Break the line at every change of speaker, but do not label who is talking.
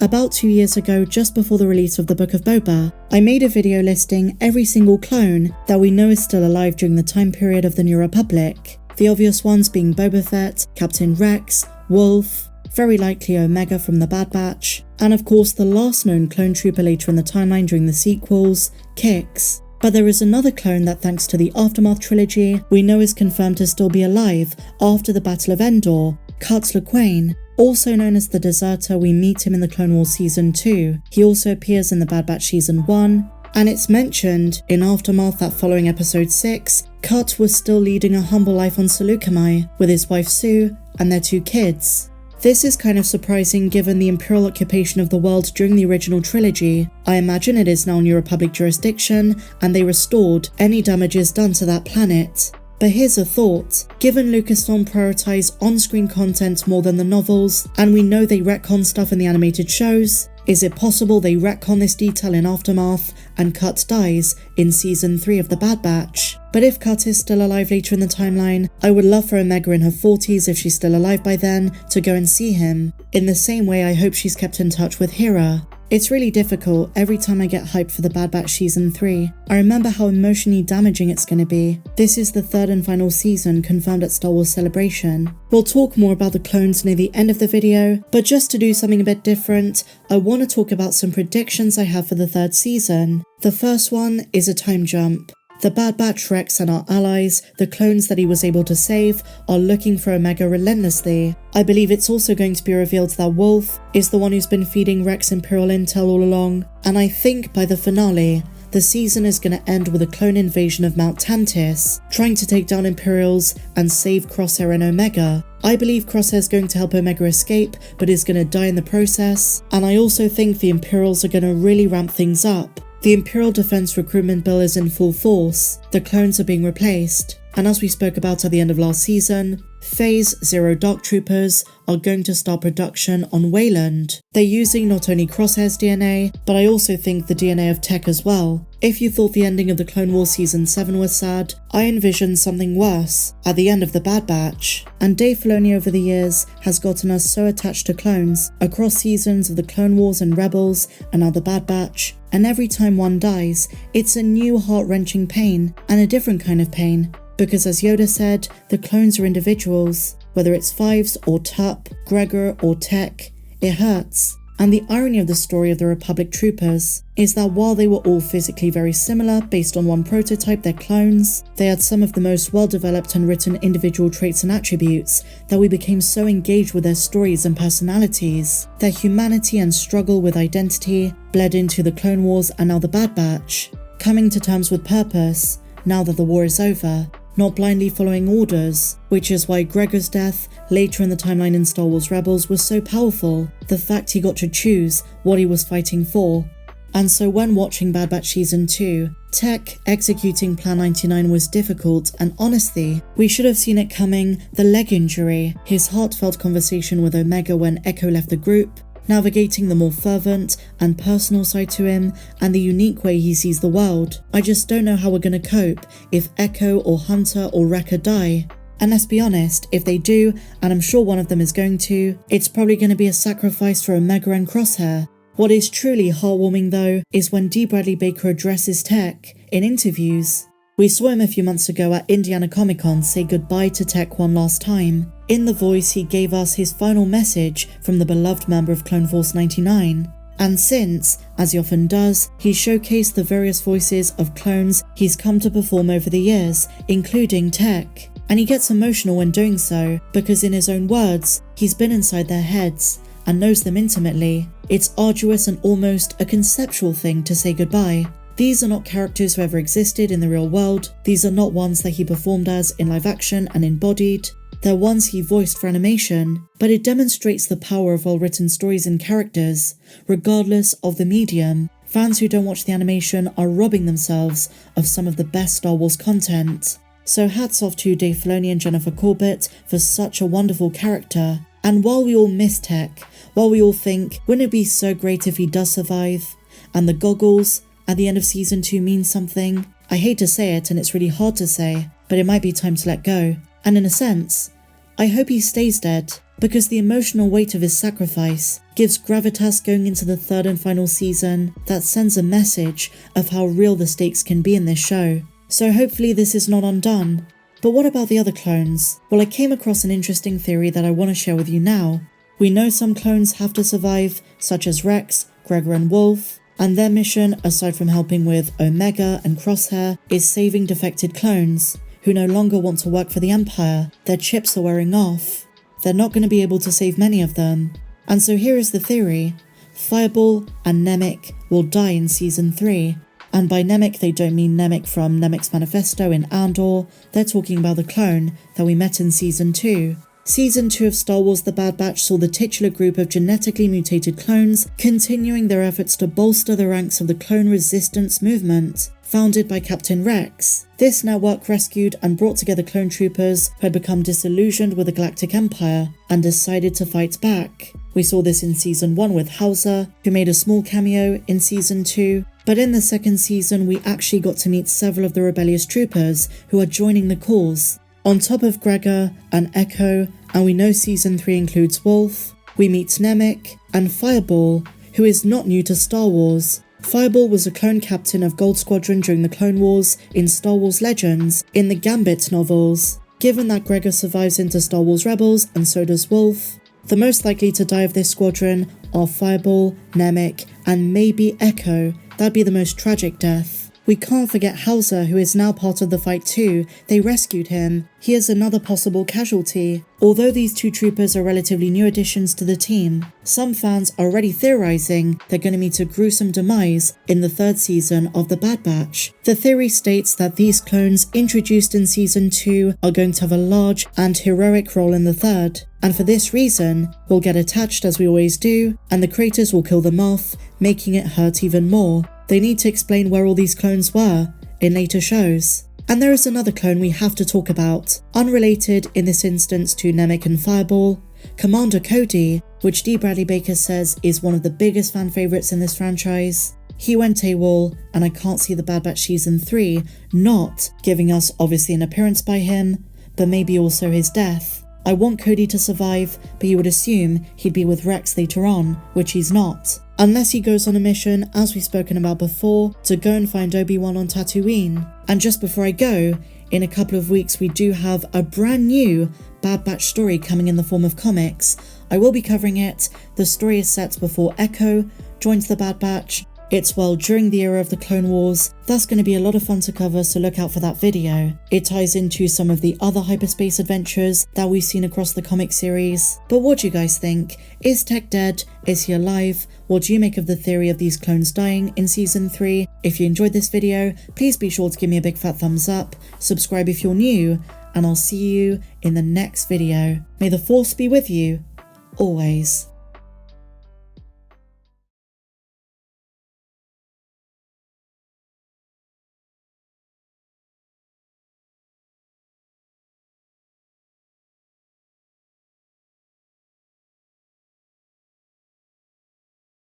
About 2 years ago, just before the release of the Book of Boba, I made a video listing every single clone that we know is still alive during the time period of the New Republic. The obvious ones being Boba Fett, Captain Rex, Wolf, very likely Omega from the Bad Batch, and of course the last known clone trooper later in the timeline during the sequels, Kix. But there is another clone that, thanks to the Aftermath trilogy, we know is confirmed to still be alive after the Battle of Endor, Cut Lawquane. Also known as the Deserter, we meet him in the Clone Wars Season 2. He also appears in the Bad Batch Season 1, and it's mentioned in Aftermath that following Episode 6, Cut was still leading a humble life on Seleucami with his wife Sue and their 2 kids. This is kind of surprising given the Imperial occupation of the world during the original trilogy. I imagine it is now New Republic jurisdiction, and they restored any damages done to that planet. But here's a thought. Given Lucasfilm prioritize on-screen content more than the novels, and we know they retcon stuff in the animated shows, is it possible they retcon this detail in Aftermath and Cut dies in Season 3 of The Bad Batch? But if Cut is still alive later in the timeline, I would love for Omega in her 40s, if she's still alive by then, to go and see him. In the same way I hope she's kept in touch with Hera. It's really difficult every time I get hyped for the Bad Batch Season 3. I remember how emotionally damaging it's going to be. This is the 3rd and final season confirmed at Star Wars Celebration. We'll talk more about the clones near the end of the video, but just to do something a bit different, I want to talk about some predictions I have for the 3rd season. The first one is a time jump. The Bad Batch Rex and our allies, the clones that he was able to save, are looking for Omega relentlessly. I believe it's also going to be revealed that Wolf is the one who's been feeding Rex Imperial intel all along, and I think by the finale, the season is going to end with a clone invasion of Mount Tantis, trying to take down Imperials and save Crosshair and Omega. I believe Crosshair's going to help Omega escape, but is going to die in the process, and I also think the Imperials are going to really ramp things up. The Imperial Defense Recruitment Bill is in full force, the clones are being replaced, and as we spoke about at the end of last season, Phase Zero Dark Troopers are going to start production on Wayland. They're using not only Crosshair's DNA, but I also think the DNA of Tech as well. If you thought the ending of the Clone Wars Season 7 was sad, I envision something worse at the end of the Bad Batch. And Dave Filoni over the years has gotten us so attached to clones across seasons of the Clone Wars and Rebels and now the Bad Batch. And every time one dies, it's a new heart-wrenching pain, and a different kind of pain. Because as Yoda said, the clones are individuals. Whether it's Fives or Tup, Gregor or Tech, it hurts. And the irony of the story of the Republic troopers is that while they were all physically very similar based on one prototype, their clones, they had some of the most well-developed and written individual traits and attributes that we became so engaged with their stories and personalities. Their humanity and struggle with identity bled into the Clone Wars and now the Bad Batch. Coming to terms with purpose, now that the war is over, not blindly following orders, which is why Gregor's death later in the timeline in Star Wars Rebels was so powerful, the fact he got to choose what he was fighting for. And so when watching Bad Batch Season 2, Tech executing Plan 99 was difficult, and honestly, we should have seen it coming. The leg injury, his heartfelt conversation with Omega when Echo left the group, navigating the more fervent and personal side to him, and the unique way he sees the world. I just don't know how we're gonna cope if Echo or Hunter or Wrecker die. And let's be honest, if they do, and I'm sure one of them is going to, it's probably gonna be a sacrifice for Omega and Crosshair. What is truly heartwarming though, is when D. Bradley Baker addresses Tech in interviews. We saw him a few months ago at Indiana Comic-Con say goodbye to Tech one last time. In the voice, he gave us his final message from the beloved member of Clone Force 99. And since, as he often does, he showcased the various voices of clones he's come to perform over the years, including Tech. And he gets emotional when doing so, because in his own words, he's been inside their heads and knows them intimately. It's arduous and almost a conceptual thing to say goodbye. These are not characters who ever existed in the real world. These are not ones that he performed as in live action and embodied. They're ones he voiced for animation, but it demonstrates the power of well-written stories and characters, regardless of the medium. Fans who don't watch the animation are robbing themselves of some of the best Star Wars content. So hats off to Dave Filoni and Jennifer Corbett for such a wonderful character. And while we all miss Tech, while we all think, wouldn't it be so great if he does survive, and the goggles at the end of Season 2 means something, I hate to say it and it's really hard to say, but it might be time to let go. And in a sense, I hope he stays dead. because the emotional weight of his sacrifice gives gravitas going into the third and final season that sends a message of how real the stakes can be in this show. So hopefully this is not undone. But what about the other clones? Well, I came across an interesting theory that I want to share with you now. We know some clones have to survive, such as Rex, Gregor and Wolf, and their mission, aside from helping with Omega and Crosshair, is saving defected clones who no longer want to work for the Empire. Their chips are wearing off. They're not going to be able to save many of them. And so here is the theory. Fireball and Nemik will die in Season 3. And by Nemik, they don't mean Nemik from Nemik's Manifesto in Andor. They're talking about the clone that we met in Season 2. Season 2 of Star Wars The Bad Batch saw the titular group of genetically mutated clones continuing their efforts to bolster the ranks of the clone resistance movement, founded by Captain Rex. This network rescued and brought together clone troopers who had become disillusioned with the Galactic Empire and decided to fight back. We saw this in Season 1 with Hauser, who made a small cameo in Season 2, but in the second season we actually got to meet several of the rebellious troopers who are joining the cause. On top of Gregor and Echo, and we know Season 3 includes Wolf, we meet Nemik and Fireball, who is not new to Star Wars. Fireball was a clone captain of Gold Squadron during the Clone Wars in Star Wars Legends in the Gambit novels. Given that Gregor survives into Star Wars Rebels and so does Wolf, the most likely to die of this squadron are Fireball, Nemik, and maybe Echo. That'd be the most tragic death. We can't forget Hauser, who is now part of the fight too. They rescued him. He is another possible casualty. Although these two troopers are relatively new additions to the team, some fans are already theorizing they're going to meet a gruesome demise in the third season of The Bad Batch. The theory states that these clones introduced in Season 2 are going to have a large and heroic role in the third. And for this reason, we'll get attached as we always do, and the creators will kill them off, making it hurt even more. They need to explain where all these clones were in later shows. And there is another clone we have to talk about, unrelated in this instance to Nemik and Fireball, Commander Cody, which D. Bradley Baker says is one of the biggest fan favourites in this franchise. He went AWOL, and I can't see The Bad Batch Season 3 not giving us obviously an appearance by him, but maybe also his death. I want Cody to survive, but you would assume he'd be with Rex later on, which he's not. Unless he goes on a mission, as we've spoken about before, to go and find Obi-Wan on Tatooine. And just before I go, in a couple of weeks we do have a brand new Bad Batch story coming in the form of comics. I will be covering it. The story is set before Echo joins the Bad Batch. It's during the era of the Clone Wars. That's going to be a lot of fun to cover, so look out for that video. It ties into some of the other hyperspace adventures that we've seen across the comic series. But what do you guys think? Is Tech dead? Is he alive? What do you make of the theory of these clones dying in Season 3? If you enjoyed this video, please be sure to give me a big fat thumbs up, subscribe if you're new, and I'll see you in the next video. May the Force be with you, always.